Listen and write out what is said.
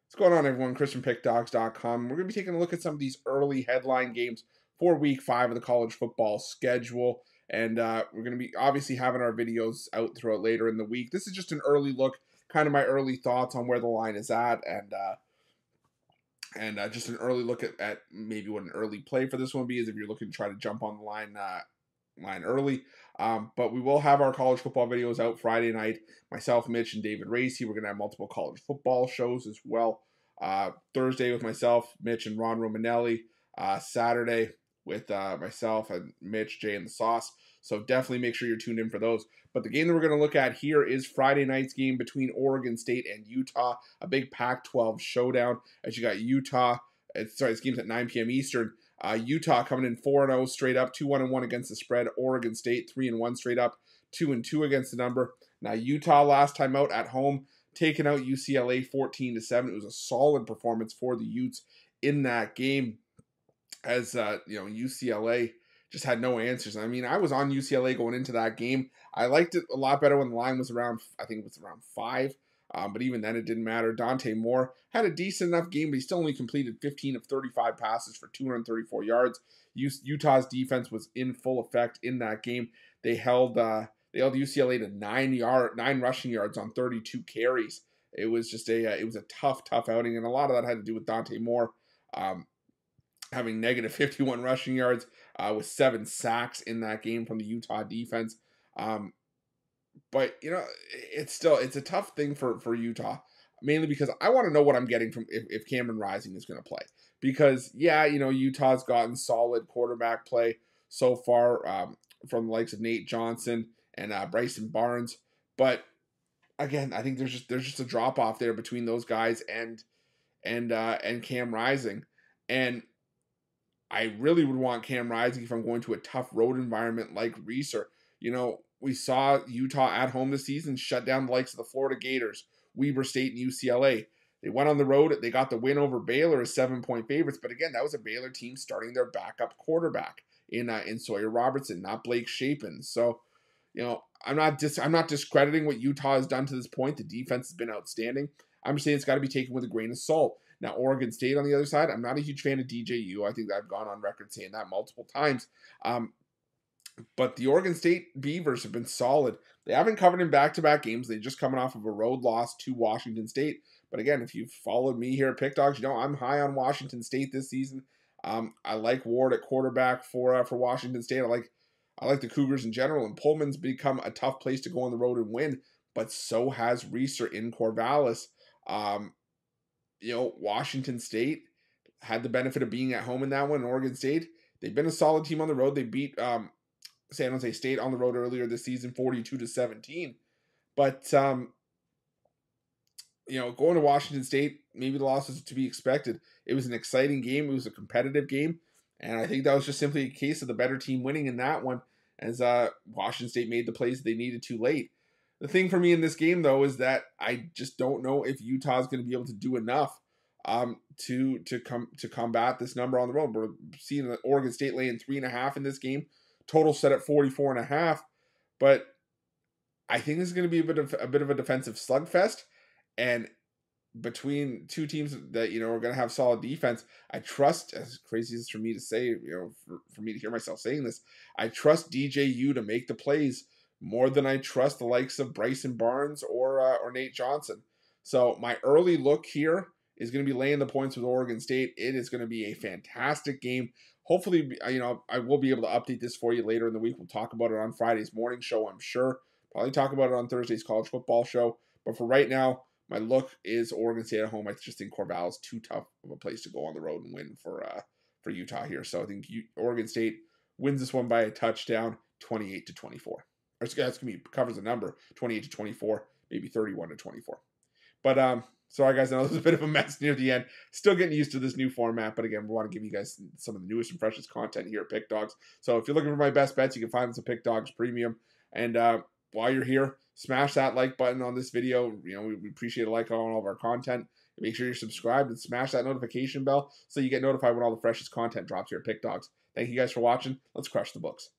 What's going on, everyone? Chris from Pickdawgz.com. We're going to be taking a look at some of these early headline games for Week 5 of the college football schedule. And we're going to be obviously having our videos out throughout later in the week. This is just an early look, kind of my early thoughts on where the line is at, and just an early look at maybe what an early play for this one would be, is if you're looking to try to jump on the line early. But we will have our college football videos out Friday night. Myself, Mitch, and David Racy. We're going to have multiple college football shows as well. Thursday with myself, Mitch, and Ron Romanelli. Saturday with myself and Mitch, Jay, and the Sauce. So definitely make sure you're tuned in for those. But the game that we're going to look at here is Friday night's game between Oregon State and Utah. A big Pac-12 showdown as you got Utah. This game's at 9 p.m. Eastern. Utah coming in 4-0 straight up, 2-1-1 against the spread. Oregon State 3-1 straight up, 2-2 against the number. Now Utah last time out at home, taking out UCLA 14-7. It was a solid performance for the Utes in that game, as UCLA just had no answers. I mean, I was on UCLA going into that game. I liked it a lot better when the line was around, I think it was around 5. But even then, it didn't matter. Dante Moore had a decent enough game, but he still only completed 15 of 35 passes for 234 yards. Utah's defense was in full effect in that game. They held UCLA to 9 rushing yards on 32 carries. It was just it was a tough outing, and a lot of that had to do with Dante Moore having negative 51 rushing yards with 7 sacks in that game from the Utah defense. But, it's a tough thing for Utah, mainly because I want to know what I'm getting from if Cameron Rising is going to play. Because, Utah's gotten solid quarterback play so far from the likes of Nate Johnson and Bryson Barnes. But, again, I think there's just a drop-off there between those guys and Cam Rising. And I really would want Cam Rising if I'm going to a tough road environment like Reeser. We saw Utah at home this season shut down the likes of the Florida Gators, Weber State, and UCLA. They went on the road. They got the win over Baylor as 7-point favorites. But again, that was a Baylor team starting their backup quarterback in Sawyer Robertson, not Blake Shapen. So, I'm not discrediting what Utah has done to this point. The defense has been outstanding. I'm just saying it's got to be taken with a grain of salt. Now, Oregon State on the other side, I'm not a huge fan of DJU. I think I've gone on record saying that multiple times. But the Oregon State Beavers have been solid. They haven't covered in back-to-back games. They're just coming off of a road loss to Washington State. But again, if you've followed me here at Pick Dawgz, I'm high on Washington State this season. I like Ward at quarterback for Washington State. I like the Cougars in general. And Pullman's become a tough place to go on the road and win. But so has Reeser in Corvallis. Washington State had the benefit of being at home in that one. Oregon State, they've been a solid team on the road. They beat San Jose State on the road earlier this season, 42-17. But, going to Washington State, maybe the loss was to be expected. It was an exciting game. It was a competitive game. And I think that was just simply a case of the better team winning in that one, as Washington State made the plays they needed too late. The thing for me in this game, though, is that I just don't know if Utah is going to be able to do enough to combat this number on the road. We're seeing Oregon State laying 3.5 in this game. Total set at 44.5, but I think this is going to be a bit of a defensive slugfest, and between two teams that are going to have solid defense, I trust, as crazy as it's for me to say, for me to hear myself saying this, I trust DJU to make the plays more than I trust the likes of Bryson Barnes or Nate Johnson. So my early look here is going to be laying the points with Oregon State. It is going to be a fantastic game. Hopefully, I will be able to update this for you later in the week. We'll talk about it on Friday's morning show, I'm sure. Probably talk about it on Thursday's college football show. But for right now, my look is Oregon State at home. I just think Corvallis is too tough of a place to go on the road and win for Utah here. So I think Oregon State wins this one by a touchdown, 28-24. Or covers the number, 28-24, maybe 31-24. But sorry, guys, I know this was a bit of a mess near the end. Still getting used to this new format, but again, we want to give you guys some of the newest and freshest content here at Pick Dawgz. So if you're looking for my best bets, you can find us at Pick Dawgz Premium. And while you're here, smash that like button on this video. We appreciate a like on all of our content. Make sure you're subscribed and smash that notification bell so you get notified when all the freshest content drops here at Pick Dawgz. Thank you guys for watching. Let's crush the books.